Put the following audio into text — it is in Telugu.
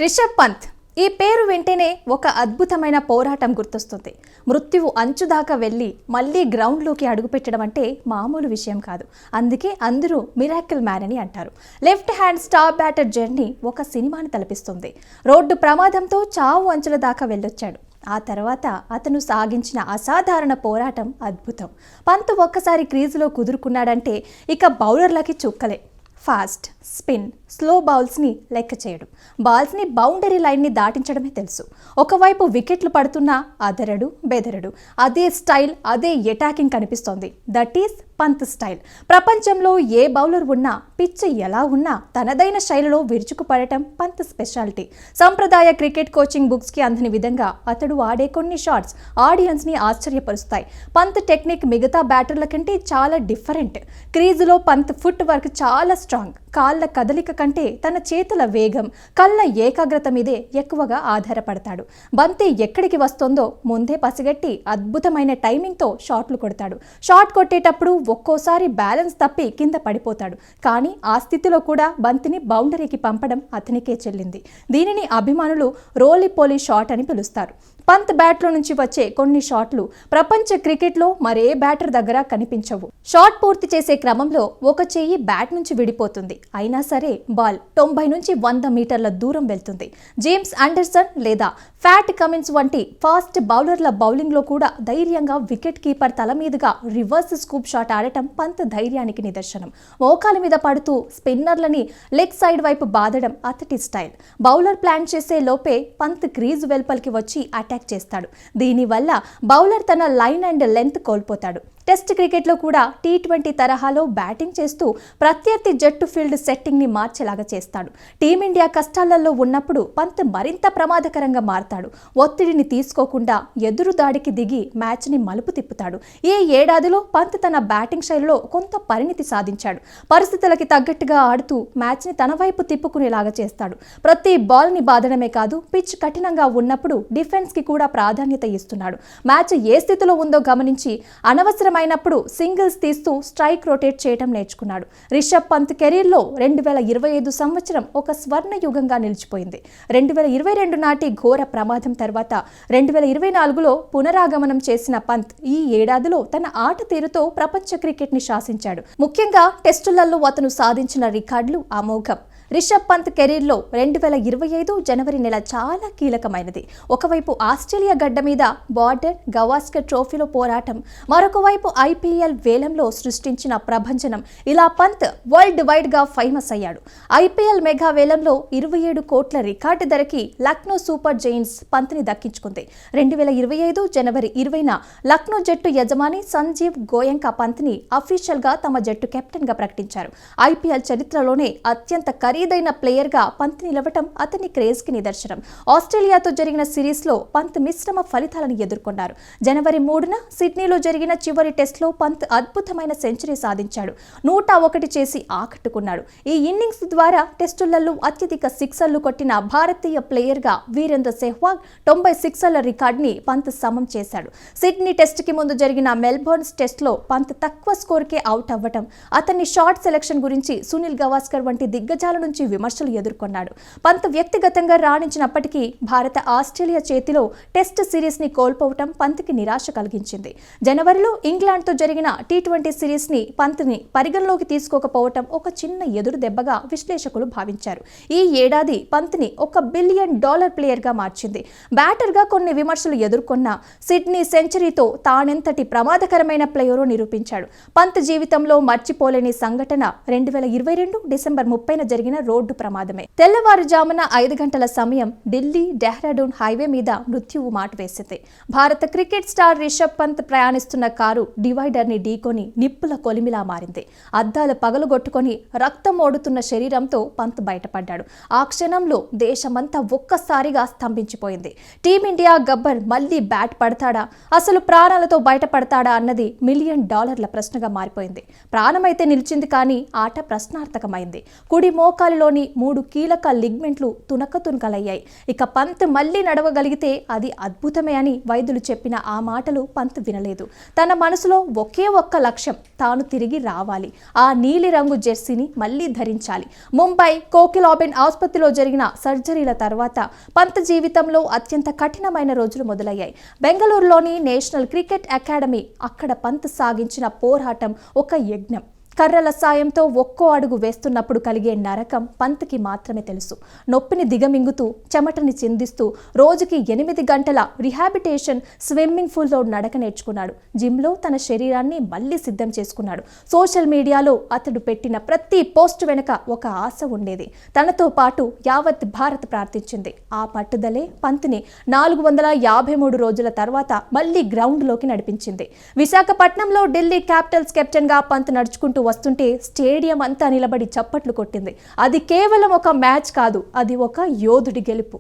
రిషబ్ పంత్ ఈ పేరు వింటేనే ఒక అద్భుతమైన పోరాటం గుర్తొస్తుంది. మృత్యువు అంచుదాకా వెళ్ళి మళ్ళీ గ్రౌండ్లోకి అడుగుపెట్టడం అంటే మామూలు విషయం కాదు. అందుకే అందరూ మిరాకిల్ మ్యాన్ అని అంటారు. Left hand star batter journey ఒక సినిమాని తలపిస్తుంది. రోడ్డు ప్రమాదంతో చావు అంచుల దాకా వెళ్ళొచ్చాడు. ఆ తర్వాత అతను సాగించిన అసాధారణ పోరాటం అద్భుతం. పంత్ ఒక్కసారి క్రీజులో కుదురుకున్నాడంటే ఇక బౌలర్లకి చుక్కలే. ఫాస్ట్, స్పిన్, స్లో బౌల్స్ని లెక్క చేయడం, బాల్స్ని బౌండరీ లైన్ని దాటించడమే తెలుసు. ఒకవైపు వికెట్లు పడుతున్నా అదరడు బెదరడు. అదే స్టైల్, అదే అటాకింగ్ కనిపిస్తోంది. That is Pant style. ప్రపంచంలో ఏ బౌలర్ ఉన్నా, పిచ్ ఎలా ఉన్నా తనదైన శైలిలో విరుచుకుపడటం పంత్ స్పెషాలిటీ. సంప్రదాయ క్రికెట్ కోచింగ్ బుక్స్కి అందని విధంగా అతడు ఆడే కొన్ని షాట్స్ ఆడియన్స్ని ఆశ్చర్యపరుస్తాయి. పంత్ టెక్నిక్ మిగతా బ్యాటర్ల కంటే చాలా డిఫరెంట్. క్రీజులో పంత్ ఫుట్ వర్క్ చాలా స్ట్రాంగ్. కాళ్ళ కదలిక కంటే తన చేతుల వేగం, కళ్ళ ఏకాగ్రత మీదే ఎక్కువగా ఆధారపడతాడు. బంతి ఎక్కడికి వస్తుందో ముందే పసిగట్టి అద్భుతమైన టైమింగ్తో షాట్లు కొడతాడు. షాట్ కొట్టేటప్పుడు ఒక్కోసారి బ్యాలెన్స్ తప్పి కింద పడిపోతాడు. కానీ ఆ స్థితిలో కూడా బంతిని బౌండరీకి పంపడం అతనికే చెల్లింది. దీనిని అభిమానులు రోలీపోలీ షాట్ అని పిలుస్తారు. పంత్ బ్యాట్లో నుంచి వచ్చే కొన్ని షాట్లు ప్రపంచ క్రికెట్లో మరే బ్యాటర్ దగ్గర కనిపించవు. షాట్ పూర్తి చేసే క్రమంలో ఒక చెయ్యి బ్యాట్ నుంచి విడిపోతుంది. అయినా సరే బాల్ 90 నుంచి 100 మీటర్ల దూరం వెళ్తుంది. జేమ్స్ ఆండర్సన్ లేదా ఫ్యాట్ కమిన్స్ వంటి ఫాస్ట్ బౌలర్ల బౌలింగ్లో కూడా ధైర్యంగా వికెట్ కీపర్ తల మీదుగా రివర్స్ స్కూప్ షాట్ ఆడటం పంత్ ధైర్యానికి నిదర్శనం. మోకాల మీద పడుతూ స్పిన్నర్లని లెగ్ సైడ్ వైపు బాదడం అతడి స్టైల్. బౌలర్ ప్లాన్ చేసే లోపే పంత్ క్రీజ్ వెల్పల్కి వచ్చి అటాక్ చేస్తాడు. దీనివల్ల బౌలర్ తన లైన్ అండ్ లెంత్ కోల్పోతాడు. టెస్ట్ క్రికెట్లో కూడా T20 తరహాలో బ్యాటింగ్ చేస్తూ ప్రత్యర్థి జట్టు ఫీల్డ్ సెట్టింగ్ని మార్చేలాగా చేస్తాడు. టీమిండియా కష్టాలలో ఉన్నప్పుడు పంత్ మరింత ప్రమాదకరంగా మారతాడు. ఒత్తిడిని తీసుకోకుండా ఎదురు దాడికి దిగి మ్యాచ్ని మలుపు తిప్పుతాడు. ఈ ఏడాదిలో పంత్ తన బ్యాటింగ్ శైలిలో కొంత పరిణితి సాధించాడు. పరిస్థితులకి తగ్గట్టుగా ఆడుతూ మ్యాచ్ని తన వైపు తిప్పుకునేలాగా చేస్తాడు. ప్రతి బాల్ని బాదడమే కాదు, పిచ్ కఠినంగా ఉన్నప్పుడు డిఫెన్స్కి కూడా ప్రాధాన్యత ఇస్తున్నాడు. మ్యాచ్ ఏ స్థితిలో ఉందో గమనించి అయినప్పుడు సింగిల్స్ తీస్తూ స్ట్రైక్ రొటేట్ చేయడం నేర్చుకున్నాడు. రిషబ్ పంత్ కెరీర్లో 2025 సంవత్సరం ఒక స్వర్ణ యుగంగా నిలిచిపోయింది. 2022 నాటి ఘోర ప్రమాదం తర్వాత 2024లో పునరాగమనం చేసిన పంత్ ఈ ఏడాదిలో తన ఆట తీరుతో ప్రపంచ క్రికెట్ని శాసించాడు. ముఖ్యంగా టెస్టులలో అతను సాధించిన రికార్డులు అమోఘం. రిషబ్ పంత్ కెరీర్లో 2025 జనవరి నెల చాలా కీలకమైనది. ఒకవైపు ఆస్ట్రేలియా గడ్డ మీద బార్డర్ గవాస్కర్ ట్రోఫీలో పోరాటం, మరొక వైపు IPL వేలంలో సృష్టించిన ప్రభంజనం. ఇలా పంత్ వరల్డ్ వైడ్ గా ఫేమస్ అయ్యాడు. IPL మెగా వేలంలో 27 కోట్ల రికార్డు ధరకి లక్నో సూపర్ జైంట్స్ పంత్ని దక్కించుకుంది. 2025 జనవరి 20న లక్నో జట్టు యజమాని సంజీవ్ గోయంకా పంత్ని అఫీషియల్ గా తమ జట్టు కెప్టెన్ గా ప్రకటించారు. IPL చరిత్రలోనే అత్యంత ఖరీదైన ప్లేయర్ గా పంత్ నిలవటం అతని క్రేజ్ కి నిదర్శనం. ఆస్ట్రేలియాతో జరిగిన సిరీస్ లో పంత్ మిశ్రమ ఫలితాలను ఎదుర్కొన్నారు. జనవరి 3న సిడ్నీలో జరిగిన చివరి టెస్ట్ లో పంత్ అద్భుతమైన సెంచరీ సాధించాడు. 101 చేసి ఆకట్టుకున్నాడు. ఈ ఇన్నింగ్స్ ద్వారా టెస్టులలో అత్యధిక సిక్సర్లు కొట్టిన భారతీయ ప్లేయర్ గా వీరేంద్ర సెహ్వాగ్ 90 సిక్సర్ల రికార్డుని పంత్ సమం చేశాడు. సిడ్నీ టెస్ట్ కి ముందు జరిగిన మెల్బోర్న్ టెస్ట్ లో పంత్ తక్కువ స్కోర్కే అవుట్ అవ్వటం, అతన్ని షార్ట్ సెలెక్షన్ గురించి సునీల్ గవాస్కర్ వంటి దిగ్గజాల నుంచి విమర్శలు ఎదుర్కొన్నాడు. పంత్ వ్యక్తిగతంగా రాణించినప్పటికీ భారత ఆస్ట్రేలియా చేతిలో టెస్ట్ సిరీస్ ని కోల్పోవటం పంత్కి నిరాశ కలిగించింది. జనవరిలో ఇంగ్లాండ్తో జరిగిన T20 సిరీస్ ని పంత్ని పరిగణలోకి తీసుకోకపోవటం ఒక చిన్న ఎదురు దెబ్బగా విశ్లేషకులు భావించారు. ఈ ఏడాది పంత్ని $1 బిలియన్ ప్లేయర్ గా మార్చింది. బ్యాటర్ గా కొన్ని విమర్శలు ఎదుర్కొన్న సిడ్నీ సెంచరీతో తానెంతటి ప్రమాదకరమైన ప్లేయరో నిరూపించాడు. పంత్ జీవితంలో మర్చిపోలేని సంఘటన 2022 డిసెంబర్ 30న జరిగిన రోడ్డు ప్రమాదమే. తెల్లవారుజామున 5 గంటల సమయం ఢిల్లీ డెహ్రాడూన్ హైవే మీద మృత్యువు మాటు వేసింది. భారత క్రికెట్ స్టార్ రిషబ్ పంత్ ప్రయాణిస్తున్న కారు డివైడర్ ని ఢీకొని నిప్పుల కొలిమిలా మారింది. అద్దాలు పగలగొట్టుకొని రక్తం ఓడుతున్న శరీరంతో పంత్ బయటపడ్డాడు. ఆ క్షణంలో దేశమంతా ఒక్కసారిగా స్తంభించిపోయింది. టీమిండియా గబ్బర్ మళ్లీ బ్యాట్ పడతాడా, అసలు ప్రాణాలతో బయటపడతాడా అన్నది $1 మిలియన్ ప్రశ్నగా మారిపోయింది. ప్రాణమైతే నిలిచింది, కానీ ఆట ప్రశ్నార్థకమైంది. కుడి మోకాలు మోకాలిలోని 3 కీలక లిగ్మెంట్లు తునకలయ్యాయి. ఇక పంత్ మళ్లీ నడవగలిగితే అది అద్భుతమే అని వైద్యులు చెప్పిన ఆ మాటలు పంత్ వినలేదు. తన మనసులో ఒకే ఒక్క లక్ష్యం, తాను తిరిగి రావాలి, ఆ నీలి రంగు జెర్సీని మళ్లీ ధరించాలి. ముంబై కోకిలాబెన్ ఆసుపత్రిలో జరిగిన సర్జరీల తర్వాత పంత్ జీవితంలో అత్యంత కఠినమైన రోజులు మొదలయ్యాయి. బెంగళూరులోని నేషనల్ క్రికెట్ అకాడమీ, అక్కడ పంత్ సాగించిన పోరాటం ఒక యజ్ఞం. కర్రల సాయంతో ఒక్కో అడుగు వేస్తున్నప్పుడు కలిగే నరకం పంత్కి మాత్రమే తెలుసు. నొప్పిని దిగమింగుతూ, చెమటని చిందిస్తూ రోజుకి 8 గంటల రిహాబిటేషన్ స్విమ్మింగ్ పూల్లో నడక నేర్చుకున్నాడు. జిమ్లో తన శరీరాన్ని మళ్లీ సిద్ధం చేసుకున్నాడు. సోషల్ మీడియాలో అతడు పెట్టిన ప్రతి పోస్ట్ వెనుక ఒక ఆశ ఉండేది. తనతో పాటు యావత్ భారత్ ప్రార్థించింది. ఆ పట్టుదలే పంత్ని 453 రోజుల తర్వాత మళ్లీ గ్రౌండ్లోకి నడిపించింది. విశాఖపట్నంలో ఢిల్లీ క్యాపిటల్స్ కెప్టెన్గా పంత్ నడుచుకుంటూ వస్తుంటే స్టేడియం అంతా నిలబడి చప్పట్లు కొట్టింది. అది కేవలం ఒక మ్యాచ్ కాదు, అది ఒక యోధుడి గెలుపు.